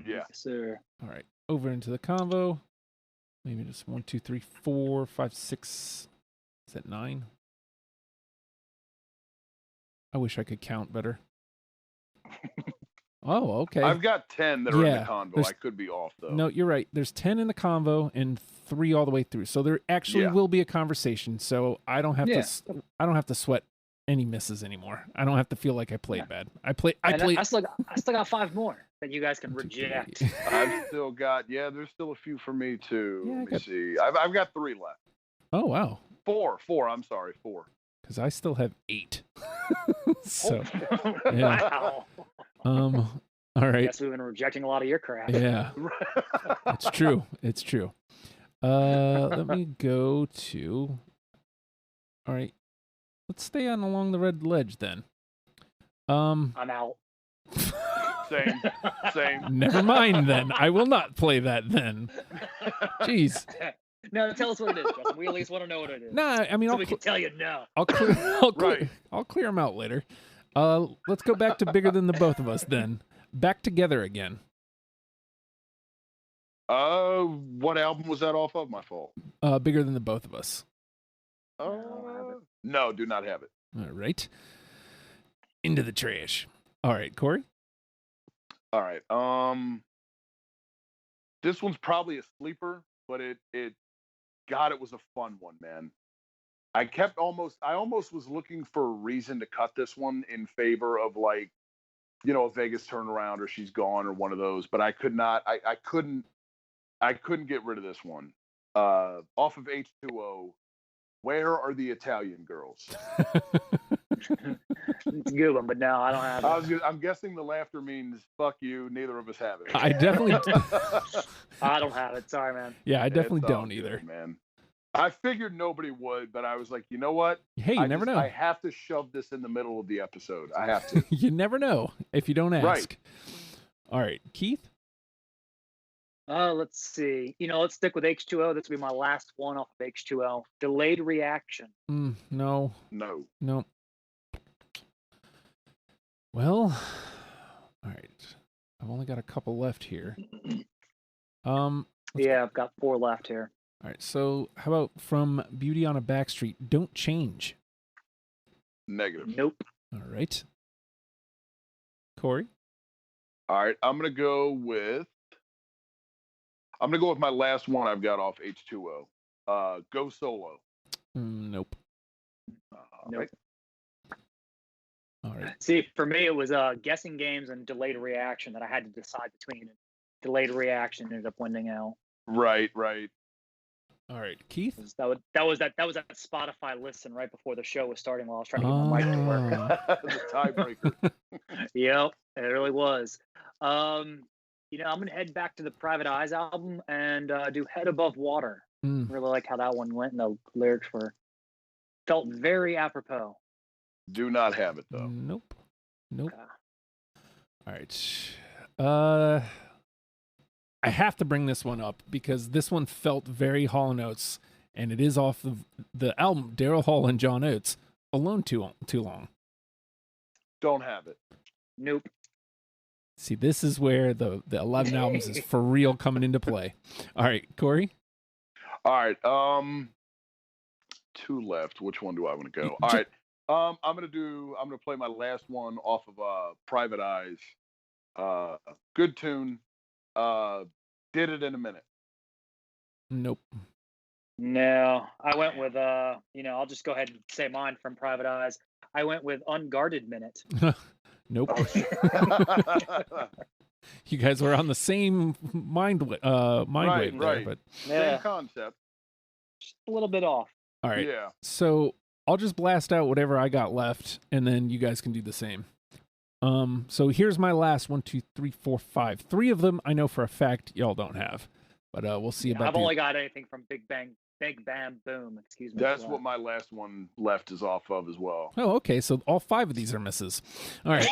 Yeah. Yes, sir. All right, over into the convo. Maybe just 1, 2, 3, 4, 5, 6. Is that 9? I wish I could count better. Oh, okay. I've got 10 that are in Yeah, the convo. there's- I could be off, though. No, you're right. There's 10 in the convo and 3 all the way through. So there actually Yeah. will be a conversation. So I don't have Yeah. to. I don't have to sweat any misses anymore. I don't have to feel like I played bad. I still got 5 more that you guys can reject. I've still got, there's still a few for me too. Yeah, Let me see. I've got 3 left. Oh, wow. 4. I'm sorry, 4. Because I still have 8. So, Wow. all right. Guess we've been rejecting a lot of your crap. Yeah. It's true. It's true. Let me go to. All right. Let's stay on along the red ledge then. I'm out. Same. Never mind then. I will not play that then. Jeez. No, tell us what it is, Justin. We at least want to know what it is. Nah, I mean, so we can tell you no. I'll clear them out later. Let's go back to Bigger Than the Both of Us then. Back Together Again. What album was that off of? My fault. Bigger Than the Both of Us. No, do not have it. All right. Into the trash. All right, Cory? All right. This one's probably a sleeper, but it was a fun one, man. I almost was looking for a reason to cut this one in favor of like, a Vegas turnaround or She's Gone or one of those, but I could not. I couldn't get rid of this one. Off of H2O. Where are the Italian girls? It's a good one, but no, I don't have it. I'm guessing the laughter means fuck you. Neither of us have it. I definitely. I don't have it. Sorry, man. Yeah, I definitely don't good, either, man. I figured nobody would, but I was like, you know what? Hey, you never know. I have to shove this in the middle of the episode. I have to. You never know if you don't ask. Right. All right, Keith. Let's see. Let's stick with H2O. This will be my last one off of H2O. Delayed Reaction. No. No. Well, all right. I've only got a couple left here. I've got 4 left here. All right. So, how about From Beauty on a Backstreet? Don't Change. Negative. Nope. All right. Cory. All right. I'm gonna go with my last one I've got off H2O. Go Solo. Nope. Nope. Right. All right. See, for me, it was guessing games and Delayed Reaction that I had to decide between. Delayed Reaction ended up winning out. Right. All right, Keith. That was that Spotify listen right before the show was starting while I was trying to get my mic to work. The tiebreaker. Yep, it really was. I'm gonna head back to the Private Eyes album and do Head Above Water. Really like how that one went, and the lyrics felt very apropos. Do not have it though. Nope. Okay. All right. I have to bring this one up because this one felt very Hall Oates, and it is off of the album Daryl Hall and John Oates. Alone Too Long. Don't have it. Nope. See, this is where the 11 albums is for real coming into play. All right, Cory. All right. 2 left. Which one do I want to go? All right. I'm gonna play my last one off of Private Eyes. Good tune. Did It in a Minute. Nope. No, I went with I'll just go ahead and say mine from Private Eyes. I went with Unguarded Minute. Nope. You guys were on the same mind wave there, but same concept. Just a little bit off. All right. Yeah. So I'll just blast out whatever I got left, and then you guys can do the same. So here's my last 1, 2, 3, 4, 5. 3 of them I know for a fact y'all don't have, but we'll see about. I've only got anything from Big Bam Boom. Excuse me. That's what my last one left is off of as well. Oh, okay. So all 5 of these are misses. All right.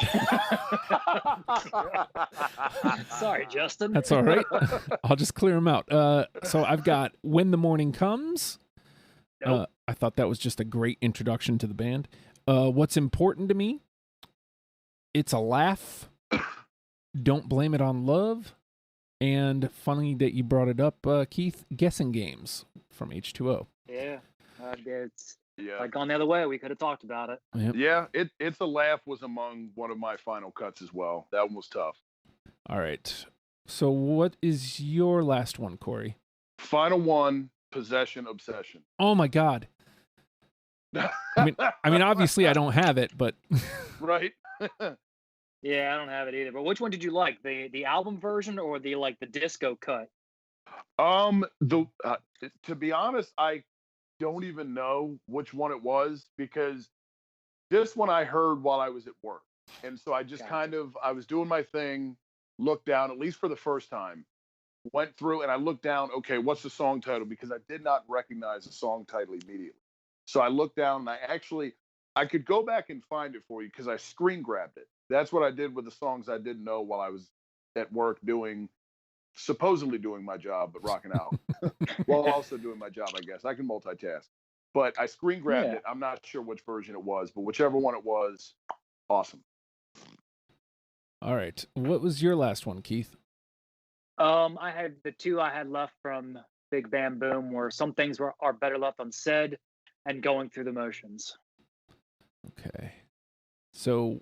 Sorry, Justin. That's all right. I'll just clear them out. So I've got When the Morning Comes. Nope. I thought that was just a great introduction to the band. What's Important to Me? It's a Laugh. Don't Blame It on Love. And funny that you brought it up, Keith, Guessing Games from H2O. Yeah. It's like gone the other way. We could have talked about it. Yep. Yeah, It's a Laugh was among one of my final cuts as well. That one was tough. All right. So what is your last one, Cory? Final one, Possession Obsession. Oh, my God. I mean, obviously I don't have it, but Right. Yeah, I don't have it either. But which one did you like? The album version or the disco cut? The to be honest, I don't even know which one it was because this one I heard while I was at work. And so I just Gotcha. I was doing my thing, looked down, at least for the first time, went through and I looked down, okay, what's the song title? Because I did not recognize the song title immediately. So I looked down and I could go back and find it for you because I screen grabbed it. That's what I did with the songs I didn't know while I was at work supposedly doing my job, but rocking out while also doing my job, I guess. I can multitask. But I screen grabbed Yeah. it. I'm not sure which version it was, but whichever one it was, awesome. all right. What was your last one, Keith? I had the two I had left from Big Bam Boom were Some Things Are Better Left Unsaid and Going Through the Motions. Okay. So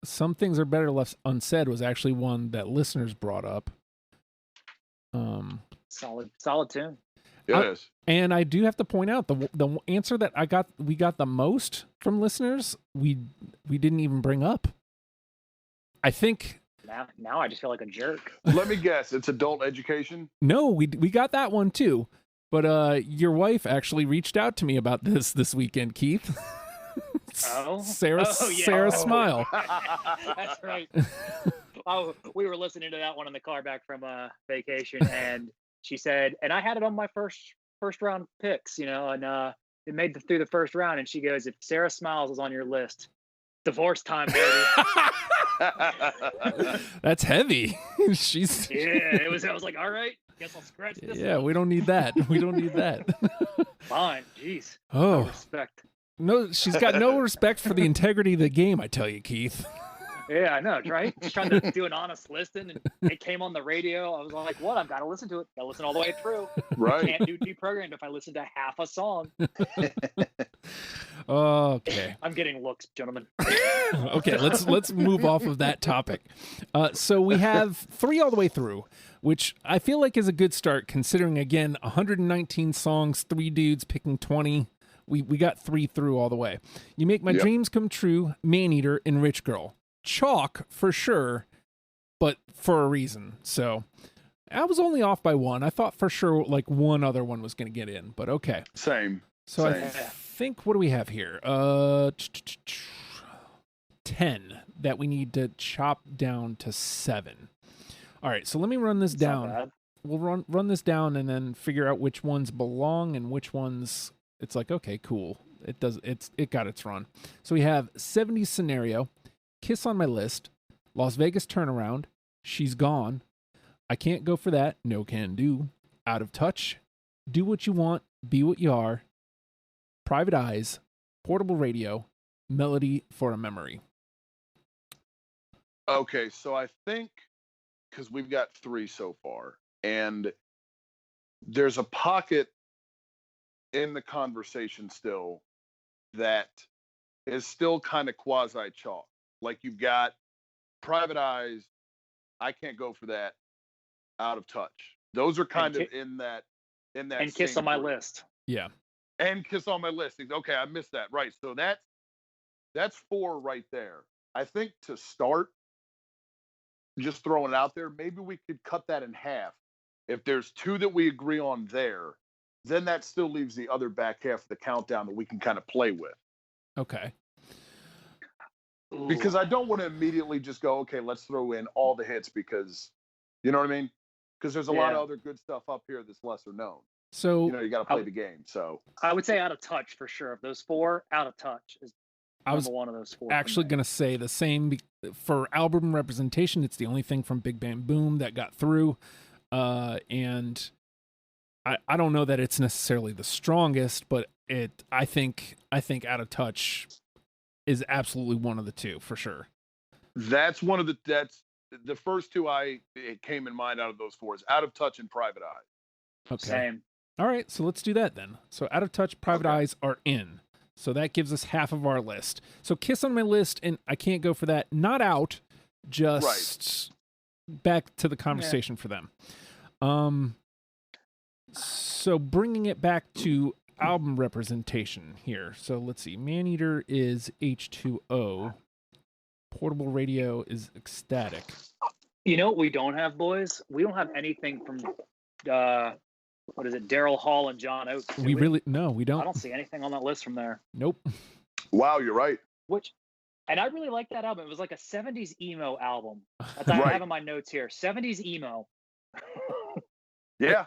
Some Things Are Better Left Unsaid was actually one that listeners brought up. Solid tune. Yes. And I do have to point out the answer that we got the most from listeners, we didn't even bring up. I think Now I just feel like a jerk. Let me guess. It's adult education. no, we got that one too. But your wife actually reached out to me about this weekend, Keith. Oh, Sarah yeah. Sarah Smile. That's right. Oh, we were listening to that one in the car back from vacation, and she said, and I had it on my first round picks, and it made it through the first round, and she goes, if Sarah Smiles is on your list, divorce time, baby. That's heavy. She's Yeah, it was. I was like, all right, guess I'll scratch this. yeah, one. we don't need that. We don't need that. Fine, jeez. Oh, No respect. no, she's got no respect for the integrity of the game, I tell you, Keith. Yeah, I know, right? Just trying to do an honest listen, and it came on the radio. I was like, what? I've got to listen to it. Got to listen all the way through. Right. Can't do deprogrammed if I listen to half a song. Okay. I'm getting looks, gentlemen. Okay, let's move off of that topic. So we have 3 all the way through, which I feel like is a good start considering, again, 119 songs, 3 dudes picking 20. We got 3 through all the way. You Make My Dreams Come True, Maneater, and Rich Girl. Chalk for sure, but for a reason. So I was only off by 1. I thought for sure like one other one was going to get in, but okay. Same. So I think, what do we have here? 10 that we need to chop down to 7. All right, so let me run this down. We'll run this down and then figure out which ones belong and which ones it's like, okay, cool. It got its run. So we have 70s Scenario, Kiss on My List, Las Vegas Turnaround, She's Gone, I Can't Go For That, No Can Do, Out of Touch, Do What You Want, Be What You Are, Private Eyes, Portable Radio, Melody for a Memory. Okay, so I think because we've got 3 so far, and there's a pocket in the conversation still that is still kind of quasi chalk. Like you've got Private Eyes, I Can't Go For That, Out of Touch. Those are kind of in that and Kiss on My list. Yeah. And Kiss on My list. Okay, I missed that. Right. So that's 4 right there. I think to start, just throwing it out there, maybe we could cut that in half. If there's 2 that we agree on there, then that still leaves the other back half of the countdown that we can kind of play with. Okay. Because I don't want to immediately just go, okay, let's throw in all the hits because, you know what I mean? Because there's a lot of other good stuff up here that's lesser known. So you got to play the game. So I would say Out of Touch for sure. Of those 4, Out of Touch is number one of those 4. Actually going to say the same for album representation. It's the only thing from Big Bam Boom that got through. And I don't know that it's necessarily the strongest, but I think Out of Touch is absolutely one of the 2 for sure. That's the first 2 it came in mind out of those 4 is Out of Touch and Private Eyes. Okay. Same. All right, so let's do that then. So Out of Touch, Private Eyes are in. So that gives us half of our list. So Kiss on My List and I Can't Go For That, not out, just back to the conversation for them. So bringing it back to album representation here. So let's see. Maneater is H2O. Portable Radio is Ecstatic. You know what we don't have, boys? We don't have anything from what is it, Daryl Hall and John Oates. We don't. I don't see anything on that list from there. Nope. Wow, you're right. And I really like that album. It was like a 70s emo album. That's what I have in my notes here. 70s emo. Yeah.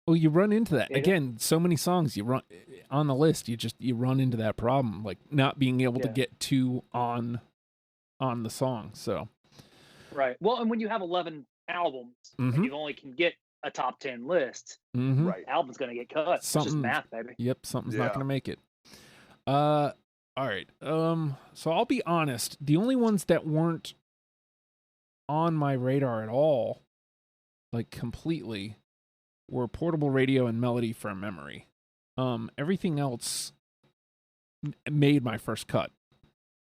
Well, you run into that again. So many songs you run on the list. You run into that problem, like not being able to get two on the song. So right. Well, and when you have 11 albums and you only can get a top 10 list, right, the album's gonna get cut. It's just math, baby. Yep, something's not gonna make it. All right. So I'll be honest. The only ones that weren't on my radar at all, like completely, were Portable Radio and Melody from Memory. Everything else made my first cut.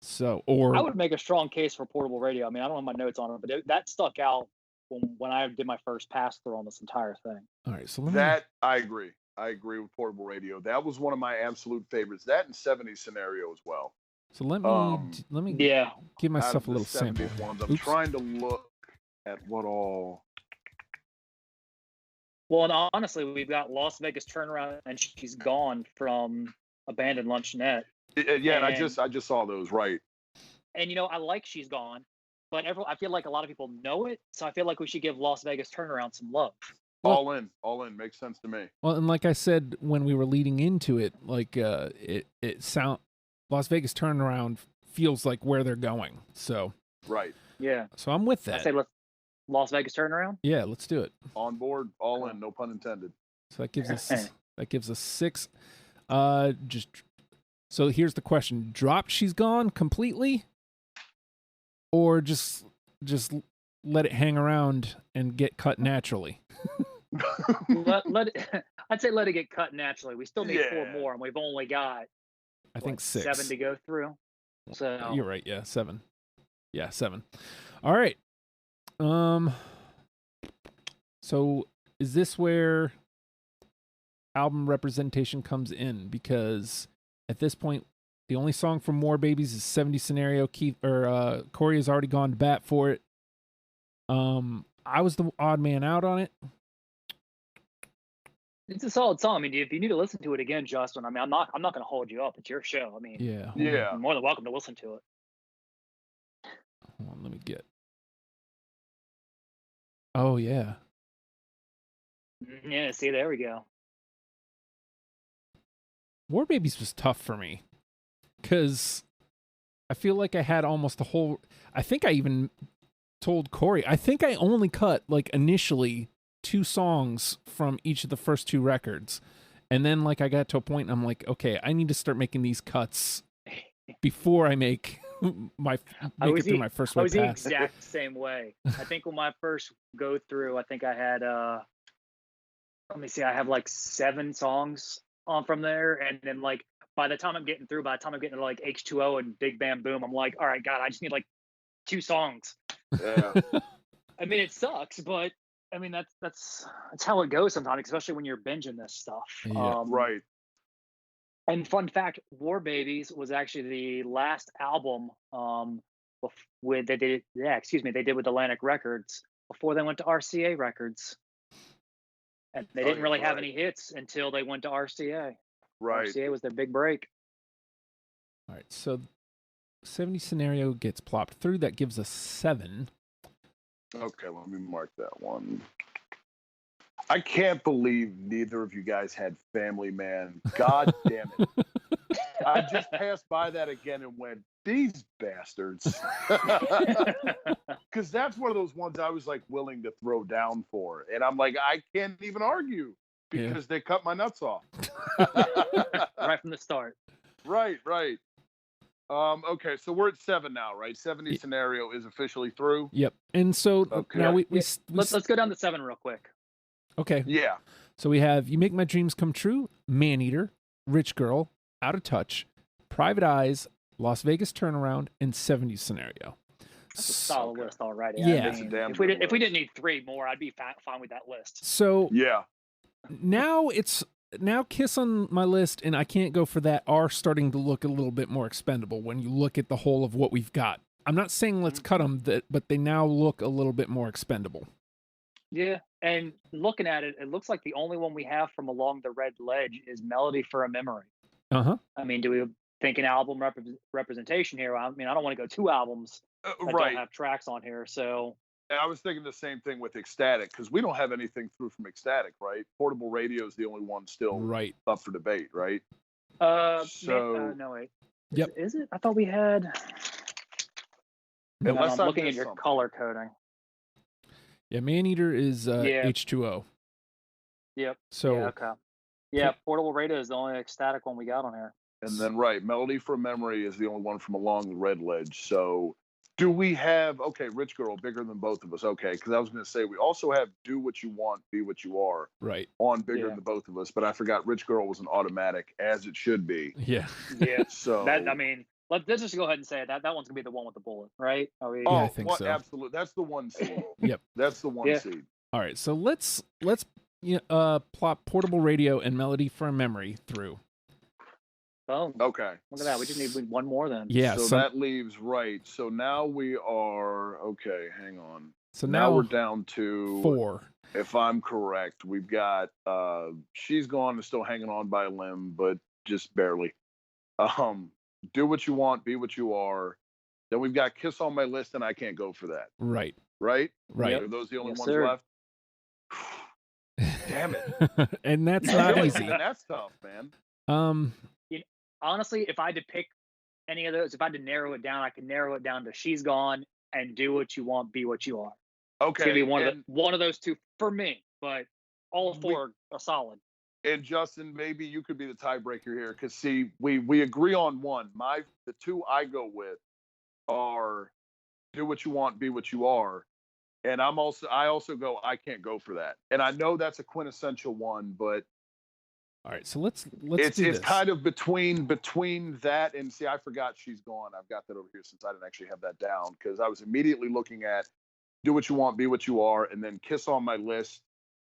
So, I would make a strong case for Portable Radio. I mean, I don't have my notes on it, but that stuck out when I did my first pass through on this entire thing. All right, so I agree. I agree with Portable Radio. That was one of my absolute favorites. That and 70s Scenario as well. So let me give myself a little sample. I'm trying to look at what all. Well, and honestly, we've got Las Vegas Turnaround and She's Gone from Abandoned Luncheonette. Yeah, and I just saw those, right. And, I like She's Gone, but I feel like a lot of people know it, so I feel like we should give Las Vegas Turnaround some love. All in. Makes sense to me. Well, and like I said when we were leading into it, like Las Vegas Turnaround feels like where they're going. So right. Yeah. So I'm with that. I say Las Vegas Turnaround? Yeah, let's do it. On board, all in, no pun intended. So that gives us 6. So here's the question: drop She's Gone completely, or just let it hang around and get cut naturally? I'd say let it get cut naturally. We still need 4 more, and we've only got I think 6. 7 to go through. So you're right. Yeah, 7. Yeah, 7. All right. So is this where album representation comes in? Because at this point, the only song from More Babies is 70 Scenario. Cory has already gone to bat for it. I was the odd man out on it. It's a solid song. I mean, if you need to listen to it again, Justin, I mean, I'm not going to hold you up. It's your show. I mean, you're more than welcome to listen to it. Hold on, let me get. Oh yeah. Yeah. See, there we go. War Babies was tough for me because I feel like I had almost the whole. I think I even told Cory. I think I only cut like initially 2 songs from each of the first 2 records, and then like I got to a point and I'm like, okay, I need to start making these cuts before I make my first way I was pass. the exact same way. I think when my first go through, I think I had let me see, I have like 7 songs on from there, and then like by the time I'm getting to like H2O and Big Bam Boom, I'm like, all right, God, I just need like 2 songs. Yeah. I mean, it sucks, but I mean that's how it goes sometimes, especially when you're binging this stuff. Yeah. Right. And fun fact, War Babies was actually the last album they did with Atlantic Records before they went to RCA Records. And they didn't really have any hits until they went to RCA. Right. RCA was their big break. All right, so 70 Scenario gets plopped through. That gives us 7. Okay, let me mark that one. I can't believe neither of you guys had Family Man. God damn it. I just passed by that again and went, these bastards. Because that's one of those ones I was like willing to throw down for. And I'm like, I can't even argue because they cut my nuts off. Right from the start. Right. Okay, so we're at 7 now, right? 70 Scenario is officially through. Yep. And so now let's go down to 7 real quick. Okay. Yeah. So we have You Make My Dreams Come True, Maneater, Rich Girl, Out of Touch, Private Eyes, Las Vegas Turnaround, and 70 Scenario. That's a solid list already. Yeah. I mean, if we didn't need 3 more, I'd be fine with that list. So yeah. Now it's now Kiss on My List and I Can't Go For That are starting to look a little bit more expendable when you look at the whole of what we've got. I'm not saying let's cut them, but they now look a little bit more expendable. Yeah, and looking at it, it looks like the only one we have from Along the Red Ledge is Melody for a Memory. Uh-huh. I mean, do we think an album representation here? I mean, I don't want to go 2 albums that Right. don't have tracks on here. So I was thinking the same thing with Ecstatic, because we don't have anything through from Ecstatic, right? Portable Radio is the only one still Right. up for debate, right? no wait. Yep. Is it? I thought we had. Unless I'm I looking at missed your something. color coding. Yeah, Maneater is Yeah. H2O. Yep. So Yeah, okay. Yeah, Portable Radio is the only Ecstatic one we got on here. And then, right, Melody for a Memory is the only one from Along the Red Ledge. So do we have, okay, Rich Girl, Bigger Than Both of Us. Okay, because I was going to say we also have Do What You Want, Be What You Are right. on Bigger Yeah. Than Both of Us. But I forgot Rich Girl was an automatic, as it should be. Yeah. Yeah. So I mean, let's just go ahead and say it. That one's gonna be the one with the bullet, right? Are we? Yeah, I think so. Absolutely. That's the one seed. Yep. That's the one Yeah. seed. All right, so let's plot Portable Radio and Melody for a Memory through. Boom. Okay. Look at that. We just need one more then. Yeah. So that leaves, right. So now we are, okay, hang on. So Now we're down to 4. If I'm correct, we've got She's Gone and Still Hanging On by a Limb, but just barely. Do What You Want, Be What You Are. Then we've got Kiss on My List, and I Can't Go For That. Right. Right? Right. Are those the only Yes, ones sir. left? Damn it. And that's not easy. That's tough, man. Honestly, if I had to pick any of those, if I had to narrow it down, I could narrow it down to She's Gone and Do What You Want, Be What You Are. Okay. It's gonna be one of those two for me, but all 4 are solid. And Justin, maybe you could be the tiebreaker here, because see, we agree on one. The 2 I go with are Do What You Want, Be What You Are, and I also go I Can't Go For That. And I know that's a quintessential one, but All right, so let's it's do this. kind of between that and, see, I forgot She's Gone. I've got that over here since I didn't actually have that down, because I was immediately looking at Do What You Want, Be What You Are, and then Kiss on My List,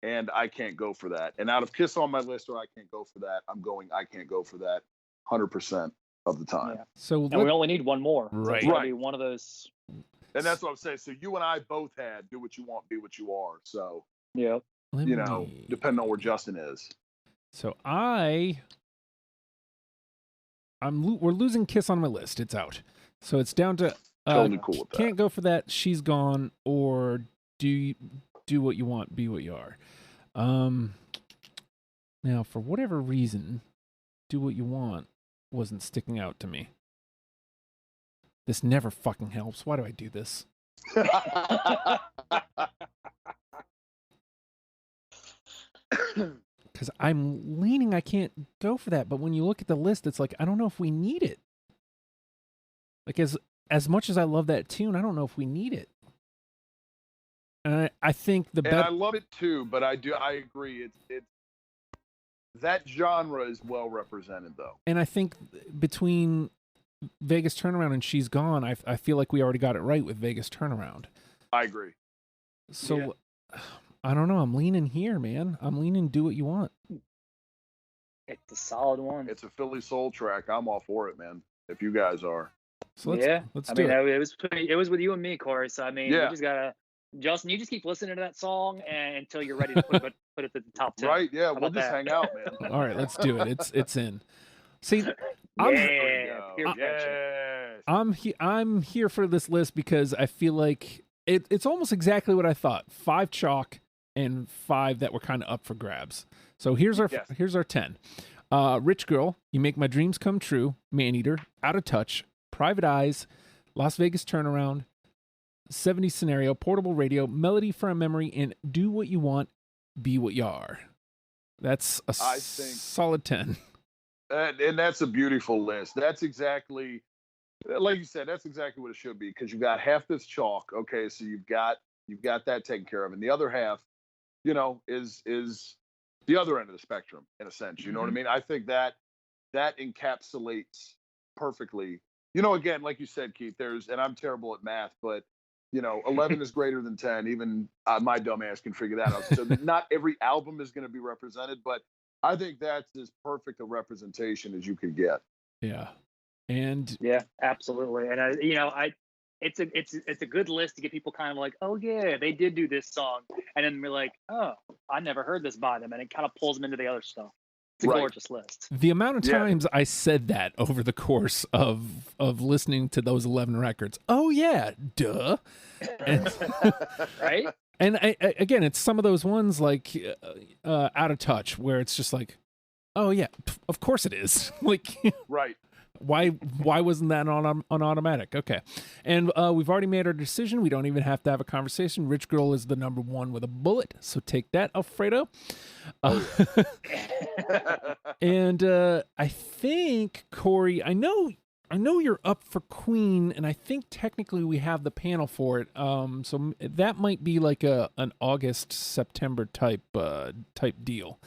and I Can't Go For That. And out of Kiss on My List or I Can't Go For That, I'm going I Can't Go For That 100% of the time. Yeah. So And we only need one more. So Right. it's gotta Right. be one of those. And that's what I'm saying. So you and I both had Do What You Want, Be What You Are. So, Yeah. depending on where Justin is. So we're losing Kiss on My List. It's out. So it's down to Totally cool with that. Can't Go For That, She's Gone, or Do What You Want, Be What You Are. Now, for whatever reason, Do What You Want wasn't sticking out to me. This never fucking helps. Why do I do this? Because I'm leaning, I can't go for that. But when you look at the list, it's like, I don't know if we need it. Like, as much as I love that tune, I don't know if we need it. And I think the And I best. love it too, but I agree. It's that genre is well represented though. And I think between Vegas Turnaround and She's Gone, I feel like we already got it right with Vegas Turnaround. I agree. So, I don't know. I'm leaning here, man. I'm leaning Do What You Want. It's a solid one. It's a Philly soul track. I'm all for it, man. If you guys are. So let's I do mean, it. it was with you and me, Cory. So I mean, Yeah. we just gotta, Justin, you just keep listening to that song until you're ready to put it at the top 10. Right, yeah, we'll about just that? hang out, man. All right, let's do it. It's in. See, I'm Yeah, peer pressure. Yes. I'm here for this list because I feel like it's almost exactly what I thought. 5 chalk and 5 that were kind of up for grabs. So here's our 10. Rich Girl, You Make My Dreams Come True, Maneater, Out of Touch, Private Eyes, Las Vegas Turnaround, 70s Scenario, Portable Radio, Melody for a Memory, and Do What You Want, Be What You Are. That's a I think- solid 10. And that's a beautiful list. That's exactly, like you said, that's exactly what it should be, because you got half this chalk. Okay, so you've got that taken care of, and the other half, is the other end of the spectrum in a sense. You know what I mean? I think that encapsulates perfectly. Again, like you said, Keith, and I'm terrible at math, but 11 is greater than 10. Even my dumb ass can figure that out. So not every album is going to be represented, but I think that's as perfect a representation as you could get. Yeah. And yeah, absolutely. And it's a good list to get people kind of like, oh yeah, they did do this song, and then we're like, oh, I never heard this by them, and it kind of pulls them into the other stuff. It's a gorgeous list. the amount of times I said that over the course of listening to those 11 records. Oh yeah, duh. And, Right? and I, again, it's some of those ones like Out of Touch, where it's just like, oh yeah, of course it is. Like, Right. why wasn't that on automatic? Okay. And we've already made our decision. We don't even have to have a conversation. Rich Girl is the number one with a bullet. So take that, Alfredo. And I think, Cory, I know you're up for Queen, and I think technically we have the panel for it. So that might be like an August, September type deal.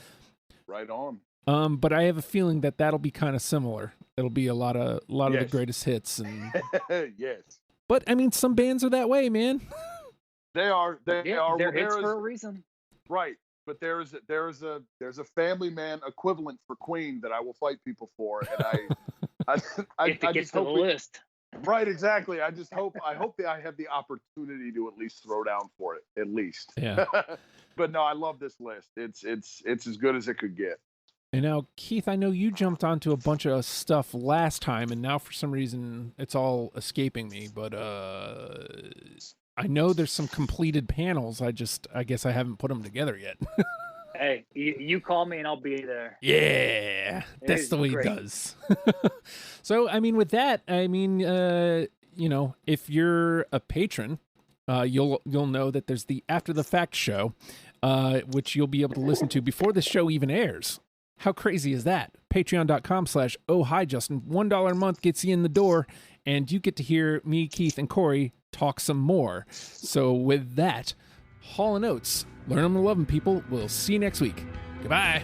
Right on. But I have a feeling that that'll be kind of similar. It'll be a lot of the greatest hits, and Yes. but I mean, some bands are that way, man. They are. They are. They're Well, hits for a reason. Right. But there's a family man equivalent for Queen that I will fight people for, and I If it gets to the list. Right, exactly. I hope that I have the opportunity to at least throw down for it, at least. Yeah. But no, I love this list. It's as good as it could get. And now, Keith, I know you jumped onto a bunch of stuff last time, and now for some reason it's all escaping me. But I know there's some completed panels. I guess I haven't put them together yet. Hey, you call me and I'll be there. Yeah, that's the way he does. So, I mean, with that, I mean, if you're a patron, you'll know that there's the After the Fact show, which you'll be able to listen to before the show even airs. How crazy is that? Patreon.com/ohhijustin. $1 a month gets you in the door, and you get to hear me, Keith, and Cory talk some more. So with that, Hall & Oates, learn them and love them, people. We'll see you next week. Goodbye.